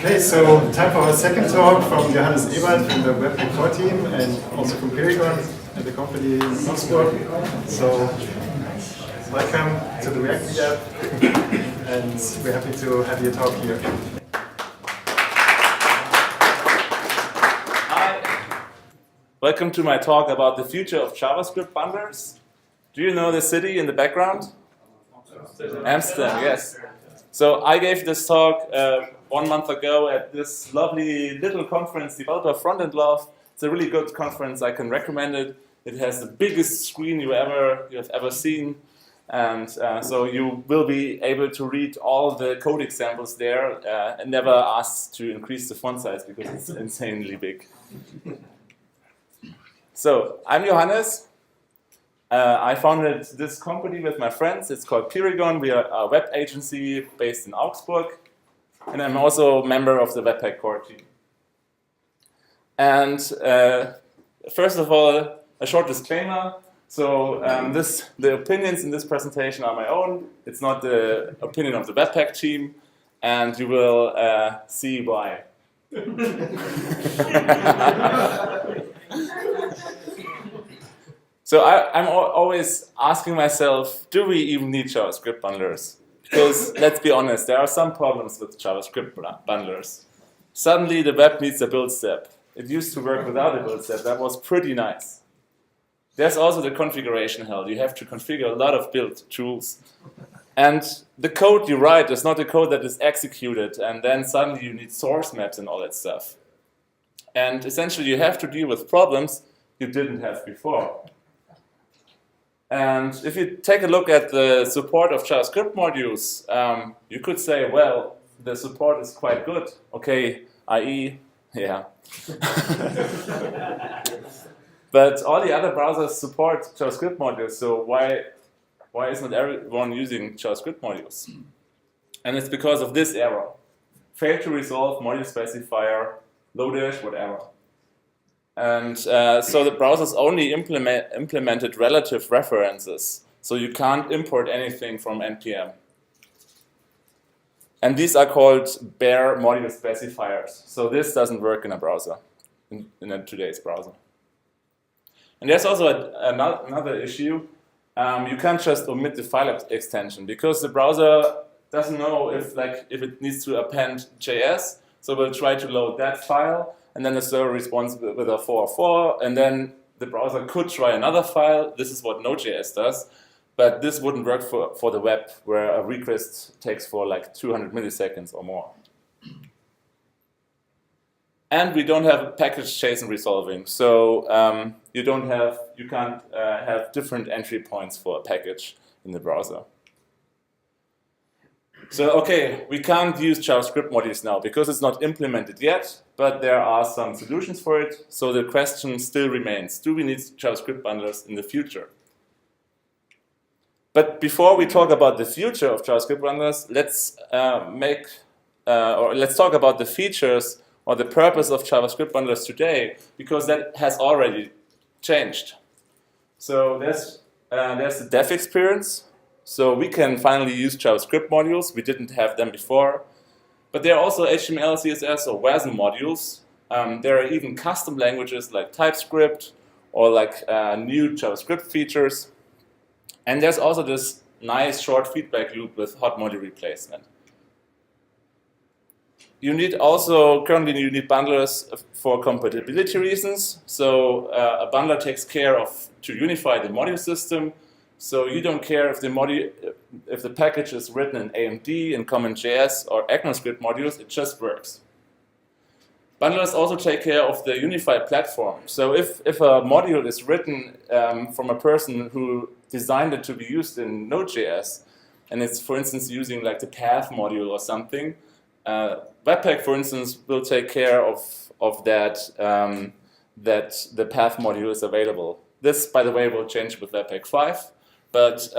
Okay, so time for our second talk from Johannes Ewald from the Webpack core team and also from Peerigon and the company in Augsburg. So welcome to the React meetup and we're happy to have your talk here. Hi, welcome to my talk about the future of JavaScript bundlers. Do you know the city in the background? Amsterdam, yes. So I gave this talk 1 month ago at this lovely little conference, Developer Frontend Love. It's a really good conference. I can recommend it. It has the biggest screen you have ever seen, and so you will be able to read all the code examples there and never ask to increase the font size because it's insanely big. So I'm Johannes. I founded this company with my friends. It's called Peerigon. We are a web agency based in Augsburg. And I'm also a member of the Webpack core team. And first of all, a short disclaimer. So the opinions in this presentation are my own. It's not the opinion of the Webpack team. And you will see why. So I'm always asking myself, do we even need JavaScript bundlers? Because let's be honest, there are some problems with JavaScript bundlers. Suddenly the web needs a build step. It used to work without a build step. That was pretty nice. There's also the configuration hell. You have to configure a lot of build tools. And the code you write is not the code that is executed. And then suddenly you need source maps and all that stuff. And essentially you have to deal with problems you didn't have before. And if you take a look at the support of JavaScript modules, you could say, well, the support is quite good. Okay, IE, yeah. But all the other browsers support JavaScript modules, so why is not everyone using JavaScript modules? And it's because of this error. Fail to resolve module specifier, Lodash, whatever. And so the browsers only implemented relative references. So you can't import anything from NPM. And these are called bare module specifiers. So this doesn't work in a browser, in today's browser. And there's also another issue. You can't just omit the file extension because the browser doesn't know if it needs to append JS. So we'll try to load that file. And then the server responds with a 404, and then the browser could try another file. This is what Node.js does, but this wouldn't work for the web, where a request takes for like 200 milliseconds or more. And we don't have package JSON resolving, so you can't have different entry points for a package in the browser. So, okay, we can't use JavaScript modules now because it's not implemented yet, but there are some solutions for it. So the question still remains, do we need JavaScript bundlers in the future? But before we talk about the future of JavaScript bundlers, let's talk about the features or the purpose of JavaScript bundlers today, because that has already changed. So there's the dev experience. So we can finally use JavaScript modules. We didn't have them before. But there are also HTML, CSS, or WASM modules. There are even custom languages like TypeScript or like new JavaScript features. And there's also this nice short feedback loop with hot module replacement. Currently you need bundlers for compatibility reasons. So a bundler takes care to unify the module system. So you don't care if the package is written in AMD, in CommonJS, or ECMAScript modules, it just works. Bundlers also take care of the unified platform. So if a module is written from a person who designed it to be used in Node.js, and it's, for instance, using like the path module or something, Webpack, for instance, will take care of that, that the path module is available. This, by the way, will change with Webpack 5. But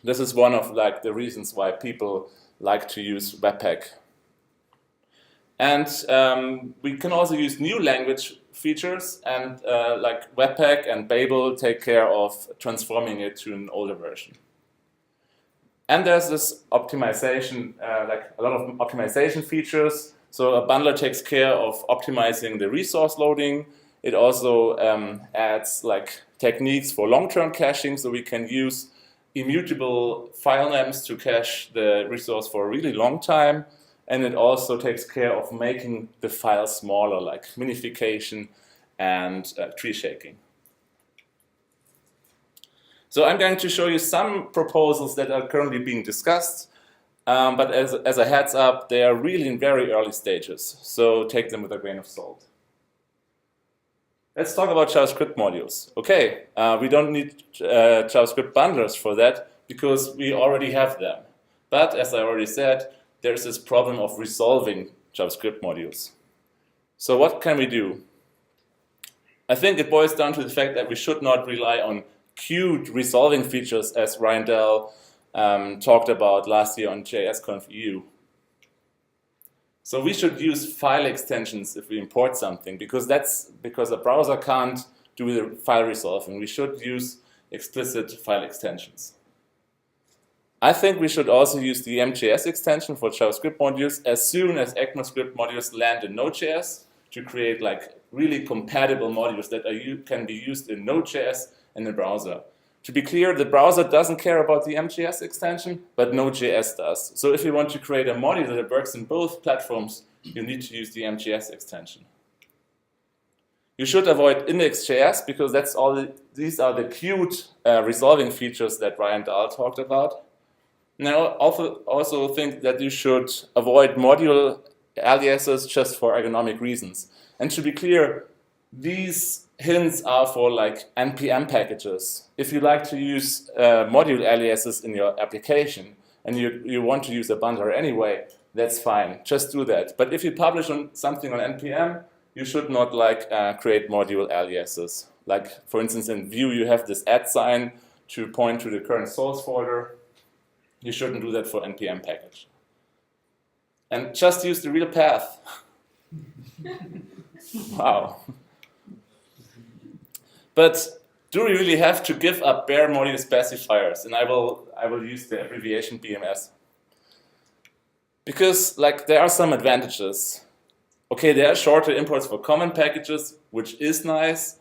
this is one of the reasons why people like to use Webpack. And we can also use new language features, and like Webpack and Babel take care of transforming it to an older version. And there's this optimization, like a lot of optimization features So a bundler takes care of optimizing the resource loading. It also adds like techniques for long-term caching, so we can use immutable file names to cache the resource for a really long time. And it also takes care of making the file smaller, like minification and tree shaking. So I'm going to show you some proposals that are currently being discussed, but as a heads up, they are really in very early stages, so take them with a grain of salt. Let's talk about JavaScript modules. Okay, we don't need JavaScript bundlers for that because we already have them. But as I already said, there's this problem of resolving JavaScript modules. So what can we do? I think it boils down to the fact that we should not rely on queued resolving features as Ryan Dell talked about last year on JSConf EU. So we should use file extensions if we import something, because a browser can't do the file resolving. We should use explicit file extensions. I think we should also use the MJS extension for JavaScript modules as soon as ECMAScript modules land in Node.js to create like really compatible modules that can be used in Node.js and the browser. To be clear, the browser doesn't care about the MJS extension, but Node.js does. So if you want to create a module that works in both platforms, you need to use the MJS extension. You should avoid index.js because these are the queued resolving features that Ryan Dahl talked about. Now, I also think that you should avoid module aliases just for ergonomic reasons. And to be clear, these hints are for like NPM packages. If you like to use module aliases in your application and you want to use a bundler anyway, that's fine. Just do that. But if you publish something on NPM, you should not like create module aliases. Like for instance, in Vue, you have this @ sign to point to the current source folder. You shouldn't do that for NPM package. And just use the real path. Wow. But do we really have to give up bare module specifiers? And I will use the abbreviation BMS. Because like there are some advantages. Okay, there are shorter imports for common packages, which is nice.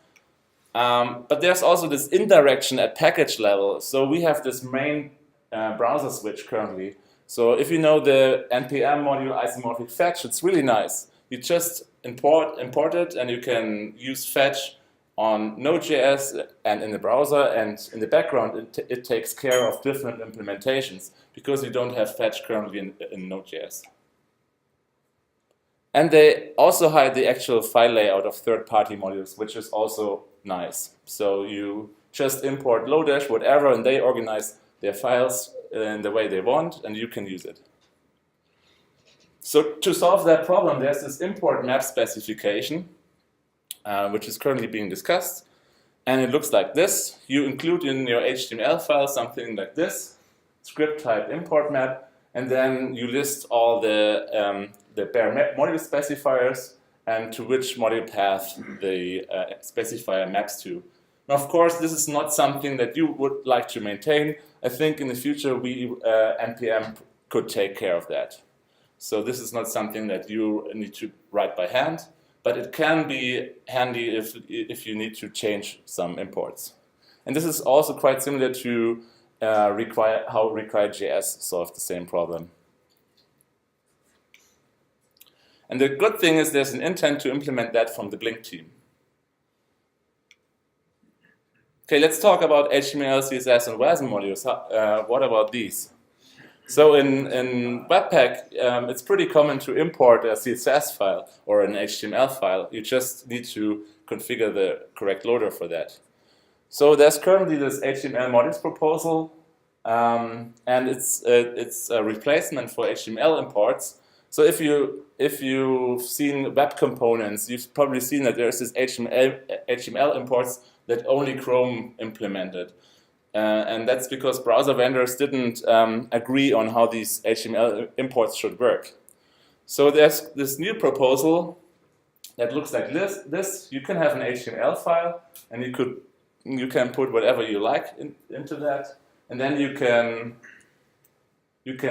But there's also this indirection at package level. So we have this main browser switch currently. So if you know the npm module isomorphic fetch, it's really nice. You just import it, and you can use fetch on Node.js and in the browser, and in the background it takes care of different implementations because you don't have fetch currently in Node.js. And they also hide the actual file layout of third-party modules, which is also nice. So you just import Lodash, whatever, and they organize their files in the way they want, and you can use it. So to solve that problem, there's this import map specification, which is currently being discussed. And it looks like this. You include in your HTML file something like this, script type import map, and then you list all the bare module specifiers and to which module path the specifier maps to. Now, of course, this is not something that you would like to maintain. I think in the future, NPM could take care of that. So this is not something that you need to write by hand, but it can be handy if you need to change some imports. And this is also quite similar to how require.js solved the same problem. And the good thing is there's an intent to implement that from the Blink team. Okay, let's talk about HTML, CSS, and WASM modules. What about these? So in Webpack, it's pretty common to import a CSS file or an HTML file. You just need to configure the correct loader for that. So there's currently this HTML modules proposal, and it's a replacement for HTML imports. So if you've seen web components, you've probably seen that there's this HTML imports that only Chrome implemented. And that's because browser vendors didn't agree on how these HTML imports should work. So there's this new proposal that looks like this. You can have an HTML file, and you can put whatever you like into that, and then you can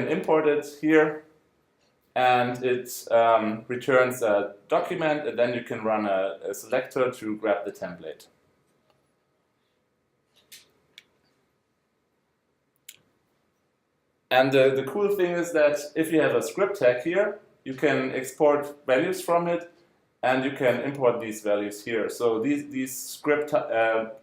import it here, and it returns a document, and then you can run a selector to grab the template. And the cool thing is that if you have a script tag here, you can export values from it, and you can import these values here. So these script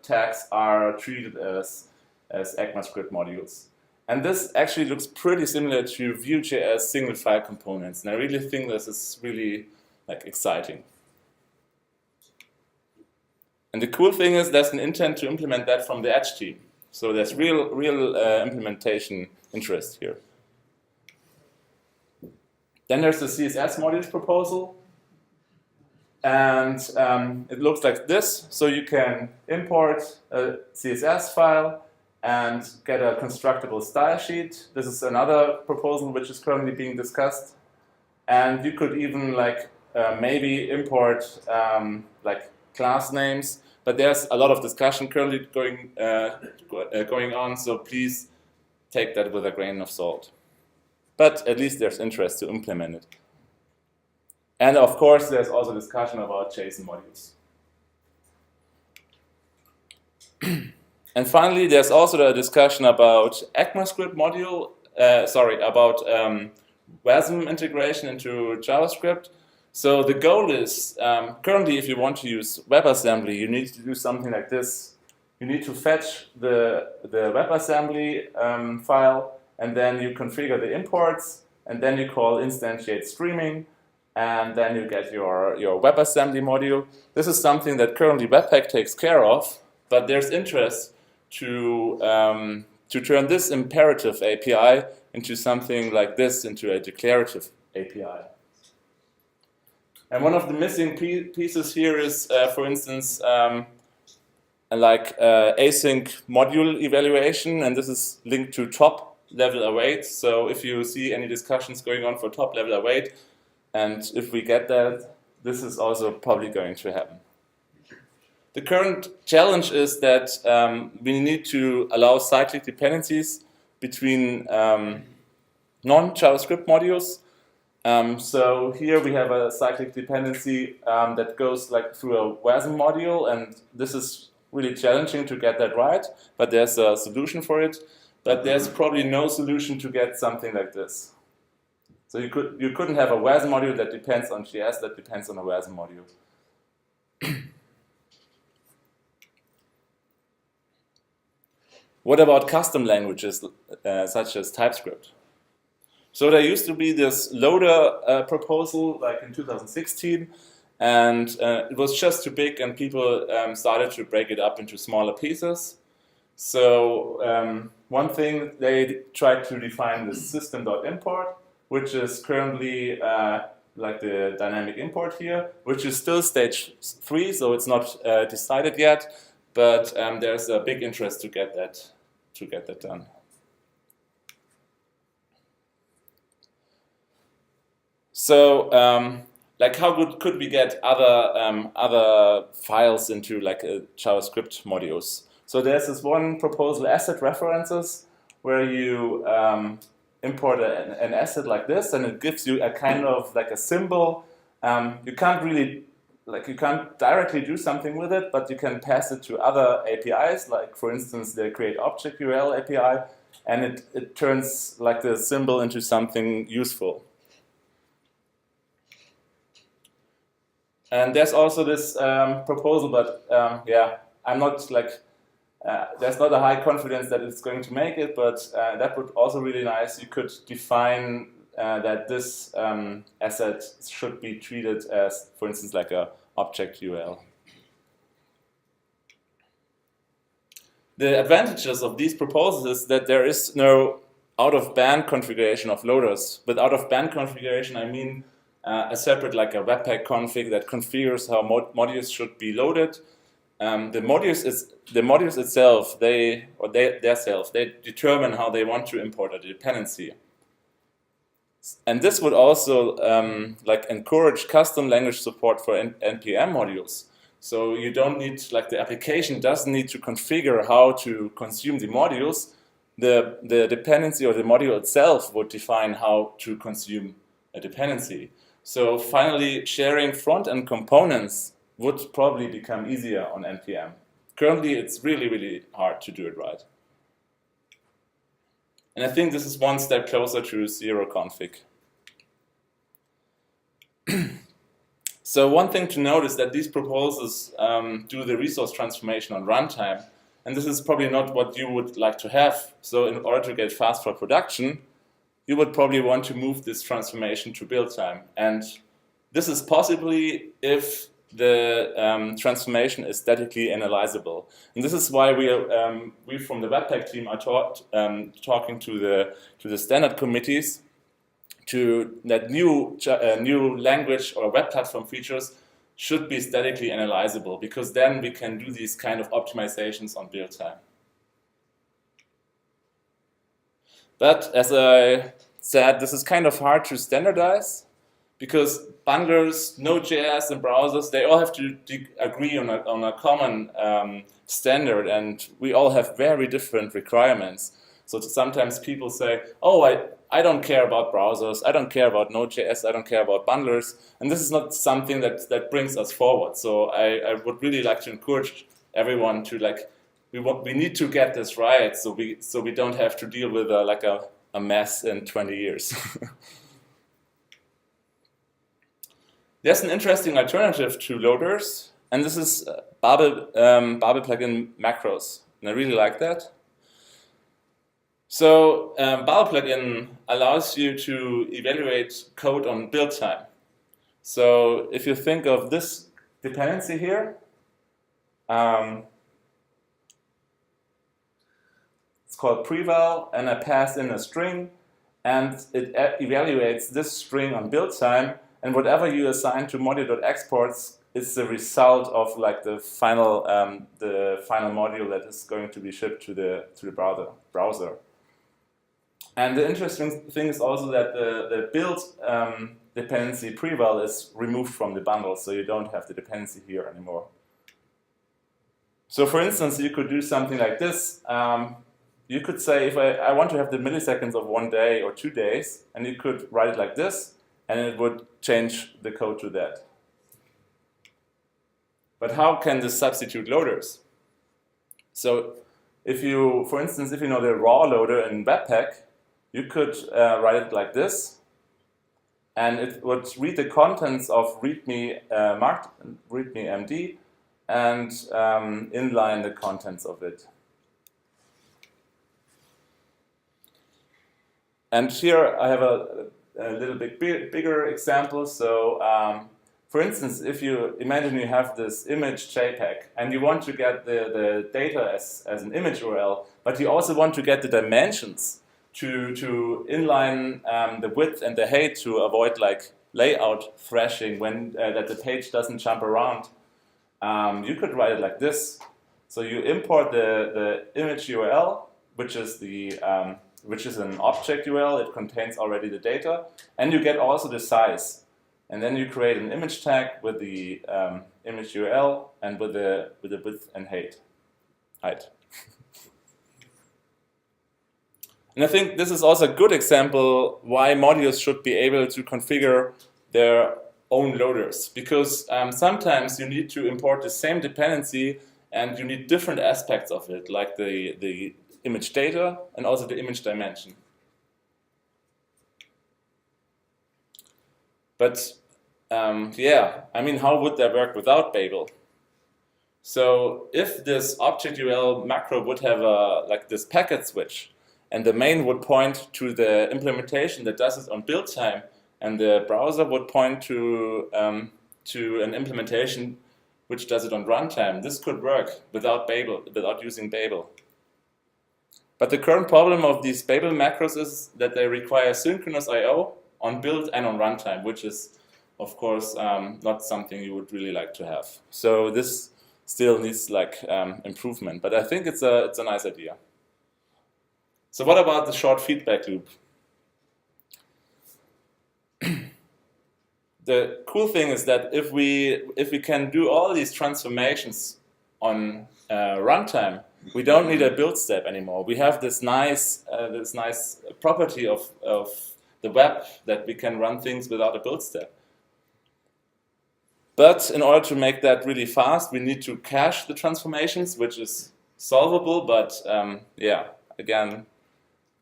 tags are treated as ECMAScript modules. And this actually looks pretty similar to Vue.js single file components, and I really think this is really exciting. And the cool thing is there's an intent to implement that from the Edge team. So there's real implementation interest here. Then there's the CSS modules proposal. And it looks like this. So you can import a CSS file and get a constructible style sheet. This is another proposal which is currently being discussed. And you could even maybe import class names. But there's a lot of discussion currently going on, so please take that with a grain of salt. But at least there's interest to implement it. And of course, there's also discussion about JSON modules. And finally, there's also a discussion about ECMAScript module, about WASM integration into JavaScript. So the goal is, currently if you want to use WebAssembly, you need to do something like this. You need to fetch the WebAssembly file, and then you configure the imports, and then you call instantiate streaming, and then you get your WebAssembly module. This is something that currently Webpack takes care of, but there's interest to turn this imperative API into something like this, into a declarative API. And one of the missing pieces here is, for instance, async module evaluation, and this is linked to top level await. So if you see any discussions going on for top level await, and if we get that, this is also probably going to happen. The current challenge is that we need to allow cyclic dependencies between non-JavaScript modules. So here we have a cyclic dependency that goes through a WASM module, and this is really challenging to get that right, but there's a solution for it. But there's probably no solution to get something like this. So you couldn't have a WASM module that depends on JS that depends on a WASM module. What about custom languages such as TypeScript? So there used to be this loader proposal in 2016, and it was just too big, and people started to break it up into smaller pieces. So one thing, they tried to define the system.import, which is currently the dynamic import here, which is still stage 3, so it's not decided yet, but there's a big interest to get that done. So, how good could we get other files into JavaScript modules? So there's this one proposal, asset references, where you import an asset like this, and it gives you a kind of a symbol. You can't really, you can't directly do something with it, but you can pass it to other APIs, for instance the create object URL API, and it turns the symbol into something useful. And there's also this proposal, but I'm not there's not a high confidence that it's going to make it, but that would also really nice. You could define that this asset should be treated as, for instance, a object URL. The advantages of these proposals is that there is no out-of-band configuration of loaders. With out-of-band configuration, I mean a separate, a Webpack config that configures how modules should be loaded. The modules itself, they determine how they want to import a dependency. And this would also encourage custom language support for NPM modules. So you don't need, the application doesn't need to configure how to consume the modules. The dependency or the module itself would define how to consume a dependency. So finally, sharing front-end components would probably become easier on NPM. Currently, it's really, really hard to do it right. And I think this is one step closer to zero config. So one thing to note is that these proposals do the resource transformation on runtime. And this is probably not what you would like to have. So in order to get fast for production, you would probably want to move this transformation to build time. And this is possibly if the transformation is statically analyzable. And this is why we from the Webpack team are talking to the standard committees that new language or web platform features should be statically analyzable, because then we can do these kind of optimizations on build time. But as I said, this is kind of hard to standardize, because bundlers, Node.js, and browsers, they all have to agree on a common standard, and we all have very different requirements. So sometimes people say, oh, I don't care about browsers, I don't care about Node.js, I don't care about bundlers, and this is not something that brings us forward. So I would really like to encourage everyone to we need to get this right, so we don't have to deal with a mess in 20 years. There's an interesting alternative to loaders, and this is Babel plugin macros, and I really like that. So Babel plugin allows you to evaluate code on build time. So if you think of this dependency here, it's called preval, and I pass in a string, and it evaluates this string on build time, and whatever you assign to module.exports is the result of the final module that is going to be shipped to the browser. And the interesting thing is also that the build dependency preval is removed from the bundle, so you don't have the dependency here anymore. So for instance, you could do something like this. You could say, if I want to have the milliseconds of 1 day or 2 days, and you could write it like this, and it would change the code to that. But how can this substitute loaders? So for instance, if you know the raw loader in Webpack, you could write it like this, and it would read the contents of README MD and inline the contents of it. And here I have a little bit bigger example. So for instance, if you imagine you have this image JPEG and you want to get the data as an image URL, but you also want to get the dimensions to inline the width and the height to avoid layout thrashing when that the page doesn't jump around. You could write it like this. So you import the image URL, which is an object URL. It contains already the data, and you get also the size. And then you create an image tag with the image URL and with the width and height. And I think this is also a good example why modules should be able to configure their own loaders, because sometimes you need to import the same dependency and you need different aspects of it, like the image data and also the image dimension. But how would that work without Babel? So if this object URL macro would have this packet switch, and the main would point to the implementation that does it on build time, and the browser would point to an implementation which does it on runtime, this could work without Babel, without using Babel. But the current problem of these Babel macros is that they require synchronous I/O on build and on runtime, which is, of course, not something you would really like to have. So this still needs improvement, but I think it's a nice idea. So what about the short feedback loop? The cool thing is that if we can do all these transformations on runtime, we don't need a build step anymore. We have this nice property of the web, that we can run things without a build step. But in order to make that really fast, we need to cache the transformations, which is solvable, but yeah, again,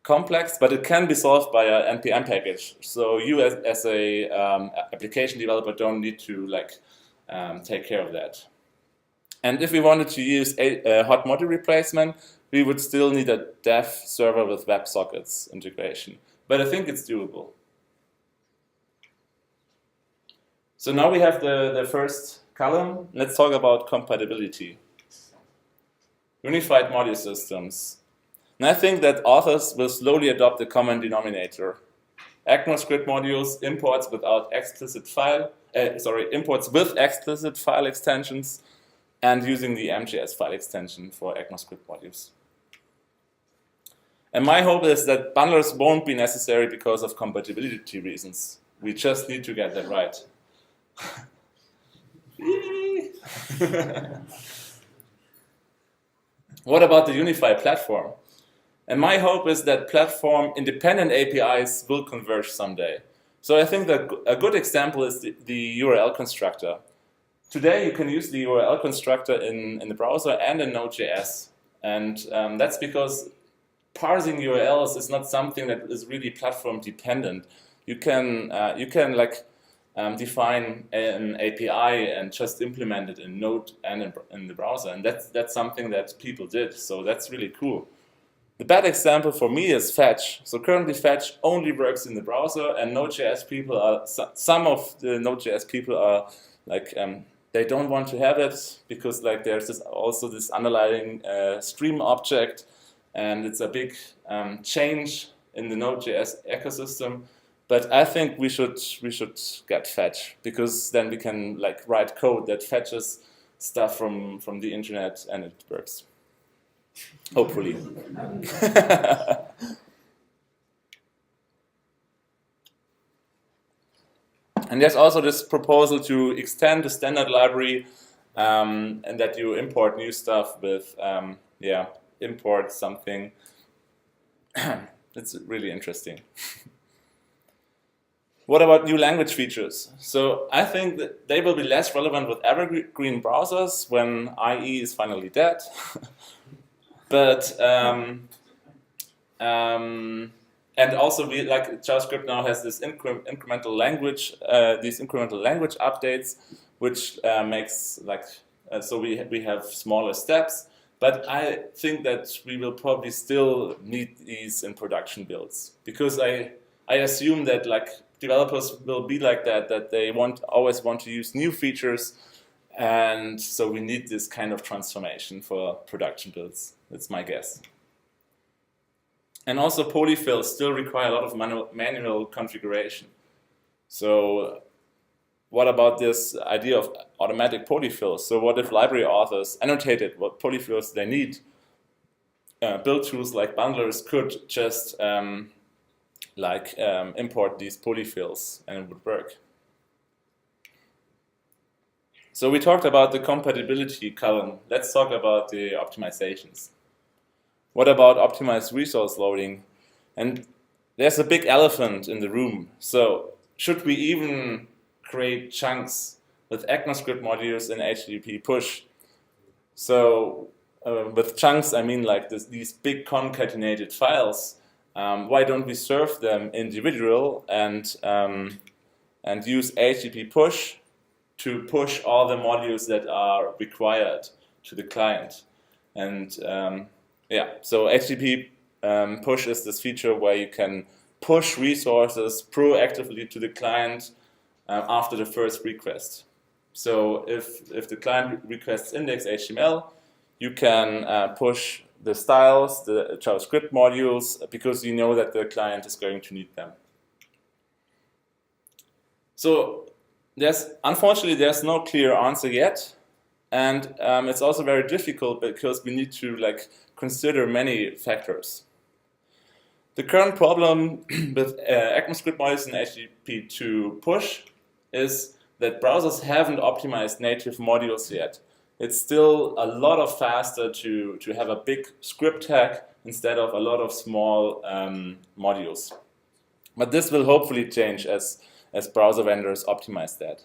complex, but it can be solved by an NPM package. So you as a application developer don't need to like take care of that. And if we wanted to use a hot module replacement, we would still need a dev server with WebSockets integration. But I think it's doable. So now we have the first column. Let's talk about compatibility. Unified module systems. And I think that authors will slowly adopt the common denominator. ECMAScript modules, imports without explicit file, imports with explicit file extensions, and using the MJS file extension for ECMAScript modules. And my hope is that bundlers won't be necessary because of compatibility reasons. We just need to get that right. What about the unified platform? And my hope is that platform-independent APIs will converge someday. So I think that a good example is the URL constructor. Today you can use the URL constructor in the browser and in Node.js. And that's because parsing URLs is not something that is really platform-dependent. You can define an API and just implement it in Node and in the browser. And that's something that people did. So that's really cool. The bad example for me is Fetch. So currently Fetch only works in the browser, and Node.js people are, some of the Node.js people are like, they don't want to have it because like there's also this underlying stream object, and it's a big change in the Node.js ecosystem. But I think we should get Fetch, because then we can like write code that fetches stuff from the internet and it works. Hopefully. And there's also this proposal to extend the standard library and that you import new stuff with, import something. It's really interesting. What about new language features? So I think that they will be less relevant with evergreen browsers when IE is finally dead. But and also JavaScript now has this incremental language, these incremental language updates, which makes so we have smaller steps. But I think that we will probably still need these in production builds, because I assume that developers will be like that they always want to use new features, and so we need this kind of transformation for production builds. That's my guess. And also polyfills still require a lot of manual configuration. So what about this idea of automatic polyfills? So what if library authors annotated what polyfills they need? Build tools like bundlers could just import these polyfills and it would work. So we talked about the compatibility column. Let's talk about the optimizations. What about optimized resource loading? And there's a big elephant in the room. So should we even create chunks with ECMAScript modules in HTTP push? So with chunks, I mean these big concatenated files. Why don't we serve them individual and use HTTP push to push all the modules that are required to the client? And so HTTP push is this feature where you can push resources proactively to the client after the first request. So if the client requests index.html, you can push the styles, the JavaScript modules, because you know that the client is going to need them. So unfortunately there's no clear answer yet, and it's also very difficult because we need to consider many factors. The current problem with ECMAScript modules in HTTP2 push is that browsers haven't optimized native modules yet. It's still a lot faster to have a big script tag instead of a lot of small modules. But this will hopefully change as browser vendors optimize that.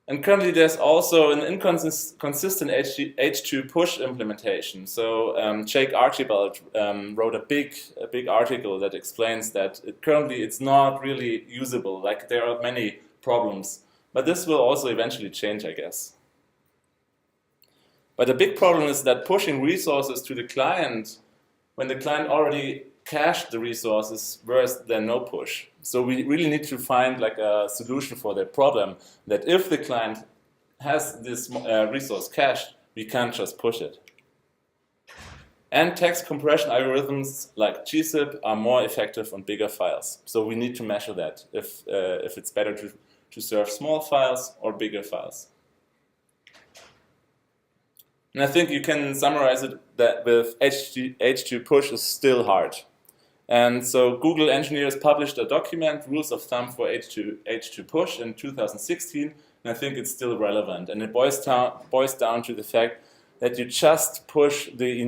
And currently there's also an inconsistent H2 push implementation. So Jake Archibald wrote a big article that explains that currently it's not really usable, like there are many problems. But this will also eventually change, I guess. But the big problem is that pushing resources to the client when the client already cached the resources worse than no push. So we really need to find like a solution for that problem, that if the client has this resource cached, we can't just push it. And text compression algorithms like gzip are more effective on bigger files. So we need to measure that, if it's better to serve small files or bigger files. And I think you can summarize it that with H2 push is still hard. And so Google engineers published a document, Rules of Thumb for H2 push in 2016, and I think it's still relevant. And it boils down to the fact that you just push the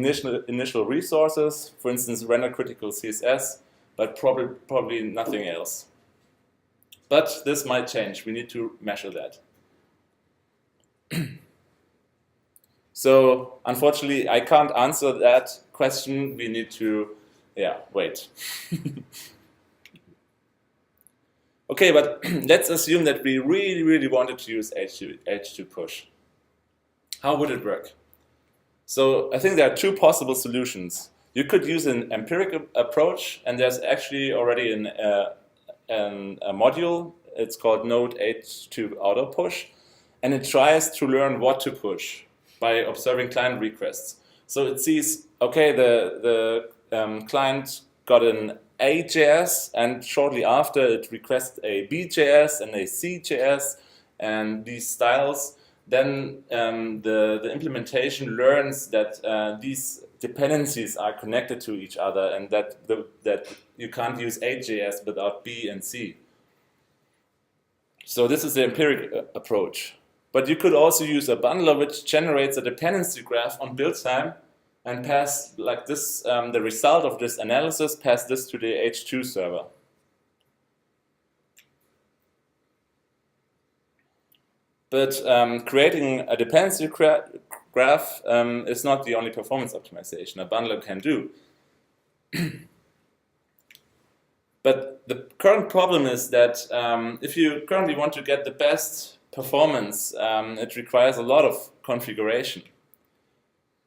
initial resources, for instance, render critical CSS, but probably nothing else. But this might change. We need to measure that. So unfortunately, I can't answer that question. We need to, wait. Okay, but let's assume that we really wanted to use H2 push. How would it work? So I think there are two possible solutions. You could use an empirical approach, and there's actually already a module. It's called Node H2 Auto Push, and it tries to learn what to push by observing client requests. So it sees, okay, the client got an A.js, and shortly after it requests a B.js and a C.js and these styles. Then the implementation learns that these dependencies are connected to each other, and that you can't use A.js without B and C. So this is the empirical approach. But you could also use a bundler which generates a dependency graph on build time and pass like this, the result of this analysis, pass this to the H2 server. But creating a dependency graph is not the only performance optimization a bundler can do. But the current problem is that if you currently want to get the best performance, it requires a lot of configuration.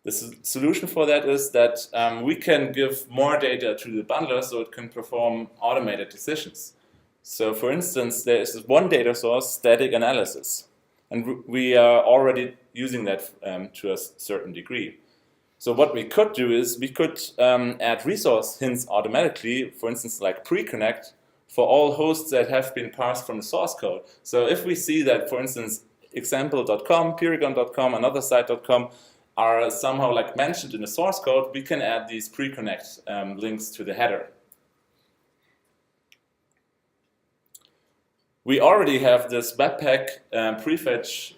The solution for that is that we can give more data to the bundler so it can perform automated decisions. So for instance, there is one data source, static analysis. And we are already using that to a certain degree. So what we could do is we could add resource hints automatically, for instance, like pre-connect for all hosts that have been parsed from the source code. So if we see that, for instance, example.com, Peerigon.com, another site.com are somehow like mentioned in the source code, we can add these pre-connect links to the header. We already have this Webpack prefetch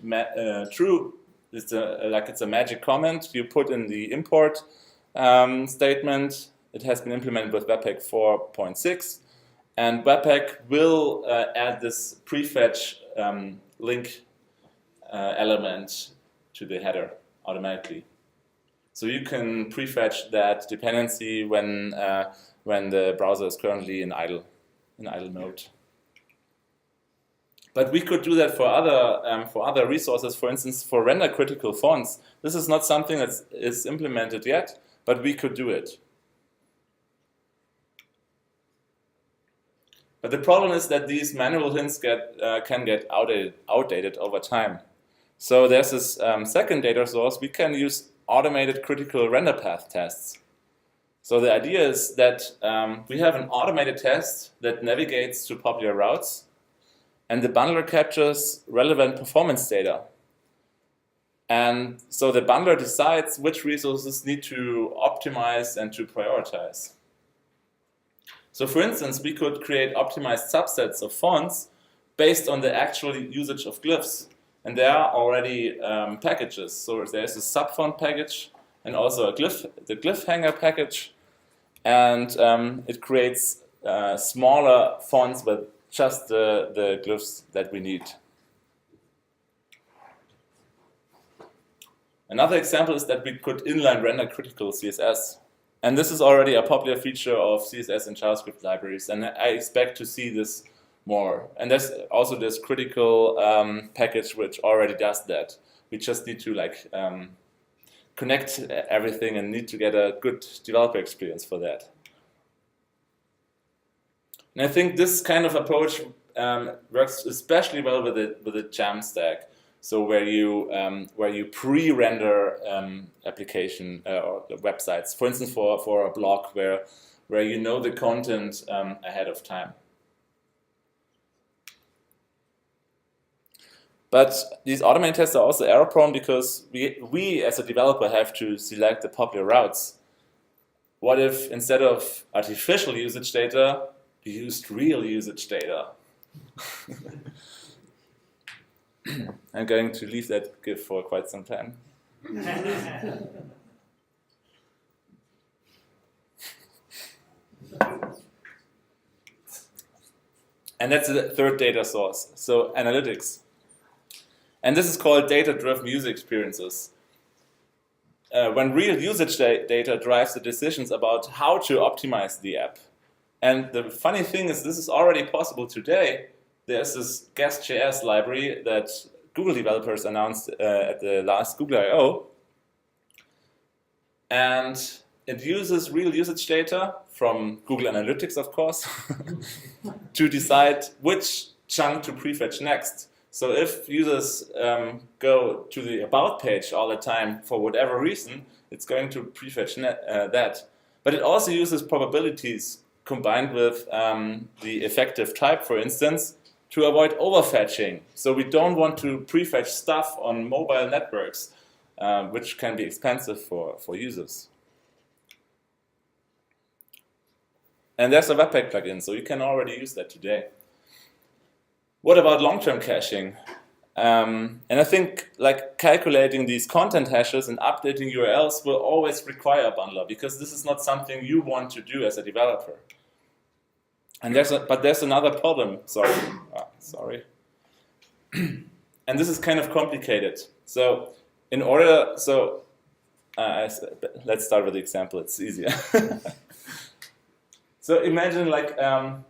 true. It's a magic comment you put in the import statement. It has been implemented with Webpack 4.6, and Webpack will add this prefetch link element to the header automatically. So you can prefetch that dependency when the browser is currently in idle mode. But we could do that for other resources, for instance, for render critical fonts. This is not something that is implemented yet, but we could do it. But the problem is that these manual hints can get outdated over time. So there's this second data source. We can use automated critical render path tests. So the idea is that we have an automated test that navigates to popular routes, and the bundler captures relevant performance data. And so the bundler decides which resources need to optimize and to prioritize. So for instance, we could create optimized subsets of fonts based on the actual usage of glyphs. And there are already packages. So there's a subfont package and also the glyph hanger package. And it creates smaller fonts with just the glyphs that we need. Another example is that we could inline render critical CSS. And this is already a popular feature of CSS and JavaScript libraries, and I expect to see this more. And there's also this critical package which already does that. We just need to connect everything and need to get a good developer experience for that. And I think this kind of approach works especially well with the Jamstack. So where you pre-render application or websites, for instance, for a blog where you know the content ahead of time. But these automated tests are also error prone because we as a developer have to select the popular routes. What if instead of artificial usage data, we used real usage data? I'm going to leave that GIF for quite some time. And that's the third data source, so analytics. And this is called data-driven user experiences. When real usage data drives the decisions about how to optimize the app. And the funny thing is this is already possible today. There's this Guest.js library that Google developers announced at the last Google I/O. And it uses real usage data from Google Analytics, of course, to decide which chunk to prefetch next. So if users go to the About page all the time for whatever reason, it's going to prefetch that. But it also uses probabilities combined with the effective type, for instance, to avoid overfetching. So we don't want to prefetch stuff on mobile networks, which can be expensive for users. And there's a Webpack plugin, so you can already use that today. What about long-term caching? And I think calculating these content hashes and updating URLs will always require a bundler because this is not something you want to do as a developer. And there's another problem. Sorry. And this is kind of complicated. So let's start with the example. It's easier. So imagine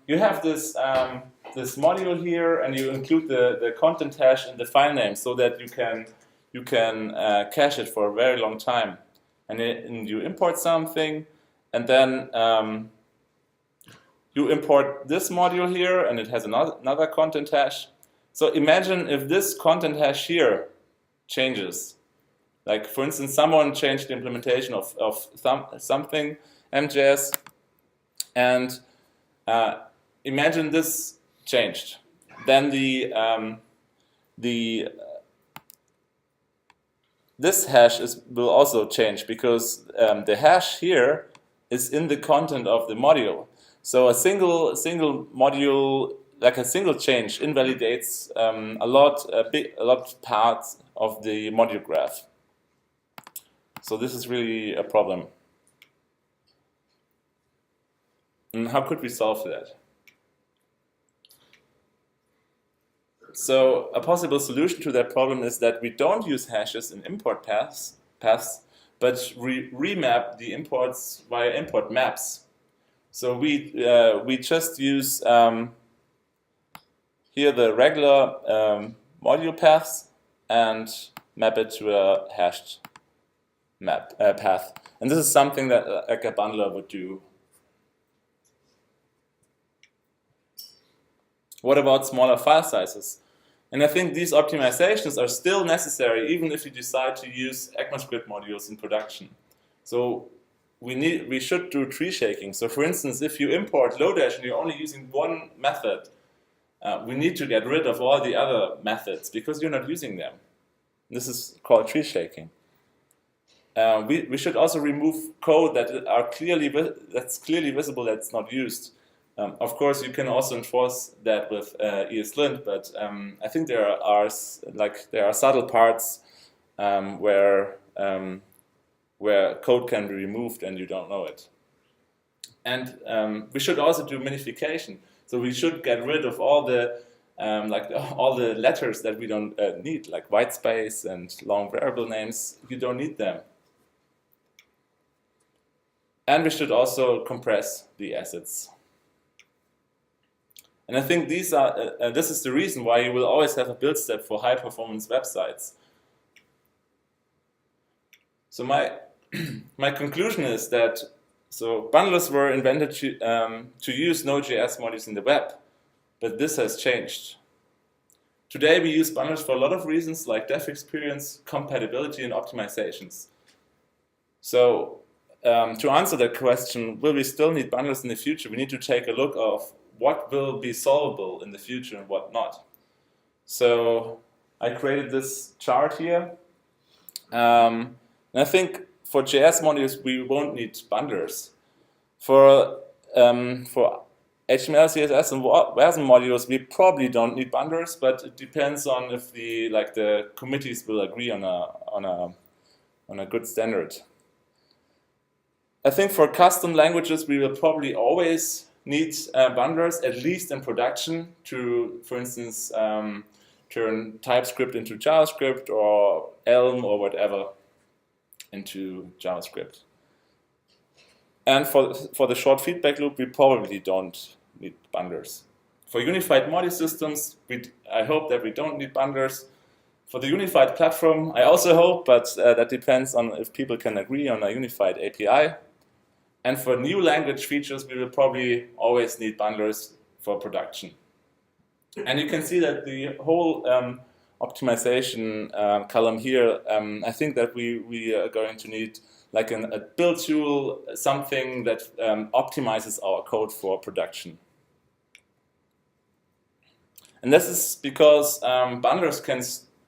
you have this module here, and you include the content hash in the file name so that you can cache it for a very long time. And you import something, and then you import this module here, and it has another content hash. So imagine if this content hash here changes. Like, for instance, someone changed the implementation of something, MJS, and imagine this changed. Then this hash will also change because the hash here is in the content of the module. So a single module, like a single change, invalidates a lot parts of the module graph. So this is really a problem. And how could we solve that? So a possible solution to that problem is that we don't use hashes in import paths, but remap the imports via import maps. So we just use here the regular module paths and map it to a hashed path. And this is something that a bundler would do. What about smaller file sizes? And I think these optimizations are still necessary even if you decide to use ECMAScript modules in production. So we should do tree shaking. So for instance, if you import Lodash and you're only using one method, we need to get rid of all the other methods because you're not using them. This is called tree shaking. We should also remove code that's clearly visible that's not used. Of course, you can also enforce that with ESLint, but I think there are subtle parts where code can be removed and you don't know it. And we should also do minification. So we should get rid of all the all the letters that we don't need, like white space and long variable names. You don't need them. And we should also compress the assets. And I think these are this is the reason why you will always have a build step for high-performance websites. So my conclusion is that bundlers were invented to use Node.js modules in the web, but this has changed. Today we use bundlers for a lot of reasons, like dev experience, compatibility, and optimizations. So to answer that question, will we still need bundlers in the future? We need to take a look of what will be solvable in the future and what not. So I created this chart here. And I think for JS modules, we won't need bundlers. For HTML, CSS, and WASM modules, we probably don't need bundlers, but it depends on if the committees will agree on a good standard. I think for custom languages, we will probably always need bundlers, at least in production, to, for instance, turn TypeScript into JavaScript, or Elm or whatever into JavaScript. And for the short feedback loop, we probably don't need bundlers. For unified module systems, I hope that we don't need bundlers. For the unified platform, I also hope, but that depends on if people can agree on a unified API. And for new language features, we will probably always need bundlers for production. And you can see that the whole optimization column here, I think that we are going to need like a build tool, something that optimizes our code for production. And this is because bundlers can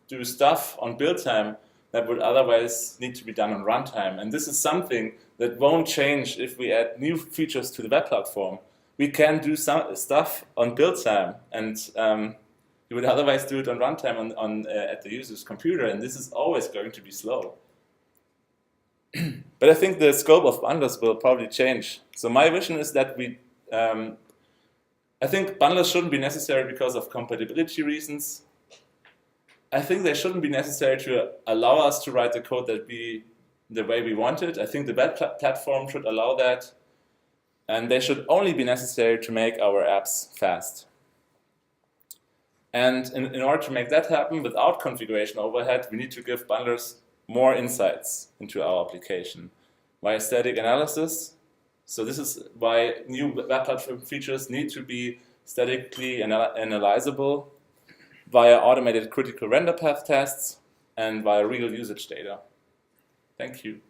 do stuff on build time that would otherwise need to be done on runtime. And this is something that won't change if we add new features to the web platform. We can do some stuff on build time, and you would otherwise do it on runtime at the user's computer, and this is always going to be slow. But I think the scope of bundlers will probably change. So my vision is that I think bundlers shouldn't be necessary because of compatibility reasons. I think they shouldn't be necessary to allow us to write the code the way we want it. I think the web platform should allow that. And they should only be necessary to make our apps fast. And in order to make that happen without configuration overhead, we need to give bundlers more insights into our application via static analysis. So this is why new web platform features need to be statically analyzable via automated critical render path tests and via real usage data. Thank you.